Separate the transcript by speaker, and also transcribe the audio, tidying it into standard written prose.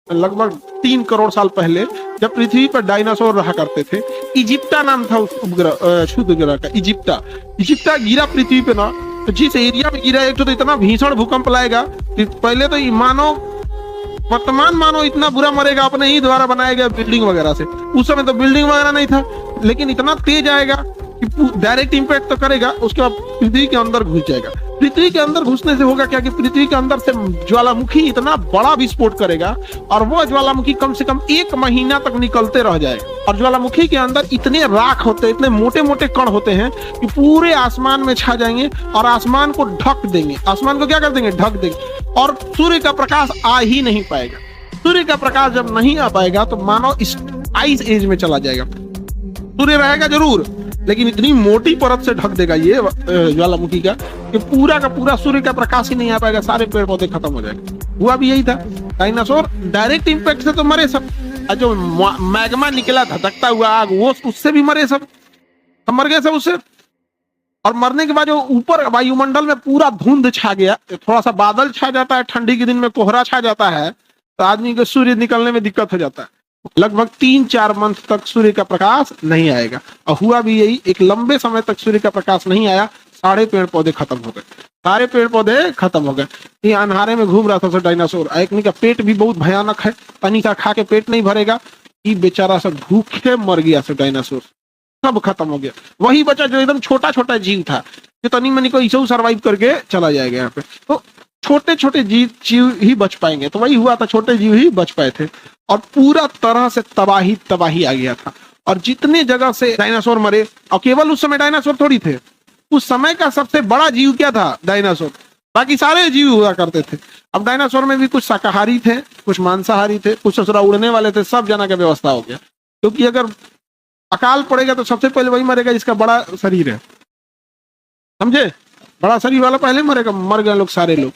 Speaker 1: लगभग 3 करोड़ साल पहले, जब पृथ्वी पर डायनासोर रहा करते थे। इजिप्टा नाम था उस उपग्रह, क्षुद्र ग्रह का, इजिप्टा। इजिप्टा गिरा पृथ्वी पे ना, तो जिस एरिया में गिरा, एक तो इतना भीषण भूकंप लाएगा कि पहले तो मानव, वर्तमान मानव इतना बुरा मरेगा अपने ही द्वारा बनाया गया बिल्डिंग वगैरह से। उस समय तो बिल्डिंग वगैरह नहीं था, लेकिन इतना तेज आएगा कि डायरेक्ट इंपैक्ट तो करेगा, उसके बाद पृथ्वी के अंदर घुस जाएगा। पृथ्वी के अंदर घुसने से होगा क्या कि पृथ्वी के अंदर से ज्वालामुखी इतना बड़ा विस्फोट करेगा, और वह ज्वालामुखी कम से कम 1 महीना तक निकलते रह जाएगा। और ज्वालामुखी के अंदर इतने राख होते हैं, इतने मोटे मोटे कण होते हैं कि पूरे आसमान में छा जाएंगे और आसमान को ढक देंगे। आसमान को क्या कर देंगे? ढक देंगे। और सूर्य का प्रकाश आ ही नहीं पाएगा। सूर्य का प्रकाश जब नहीं आ पाएगा तो मानव इस आइस एज में चला जाएगा। सूर्य रहेगा जरूर, लेकिन इतनी मोटी परत से ढक देगा ये ज्वालामुखी का कि पूरा का पूरा सूर्य का प्रकाश ही नहीं आ पाएगा, सारे पेड़ पौधे खत्म हो जाएंगे। हुआ भी यही था। डायनासोर डायरेक्ट इंपैक्ट से तो मरे सब, और जो मैग्मा निकला धधकता हुआ आग, वो उससे भी मरे सब मर गए सब उससे। और मरने के बाद जो ऊपर वायुमंडल में पूरा धुंध छा गया, थोड़ा सा बादल छा जाता है, ठंडी के दिन में कोहरा छा जाता है, तो आदमी को सूर्य निकलने में दिक्कत हो जाता है। लगभग 3-4 मंथ तक सूर्य का प्रकाश नहीं आएगा। और हुआ भी यही, एक लंबे समय तक सूर्य का प्रकाश नहीं आया, सारे पेड़ पौधे खत्म हो गए, सारे पेड़ पौधे खत्म हो गए। ये अंधारे में घूम रहा था डायनासोर। एक का पेट भी बहुत भयानक है, पानी का खा के पेट नहीं भरेगा, ये बेचारा सब भूखे मर गया सब डायनासोर, सब खत्म हो गया। वही बचा जो एकदम छोटा छोटा जीव था, जो तनी मनी को इसे सर्वाइव करके चला जाएगा यहाँ पे। तो छोटे छोटे जीव ही बच पाएंगे। तो वही हुआ था, छोटे जीव ही बच पाए थे, और पूरा तरह से तबाही आ गया था। और जितने जगह से डायनासोर मरे, और केवल उस समय डायनासोर थोड़ी थे, उस समय का सबसे बड़ा जीव क्या था? डायनासोर। बाकी सारे जीव हुआ करते थे। अब डायनासोर में भी कुछ शाकाहारी थे, कुछ मांसाहारी थे, कुछ ससुरा उड़ने वाले थे, सब जना का व्यवस्था हो गया। क्योंकि अगर अकाल पड़ेगा तो सबसे पहले वही मरेगा जिसका बड़ा शरीर है, समझे? बड़ा शरीर वाला पहले मरेगा, मर गए लोग, सारे लोग।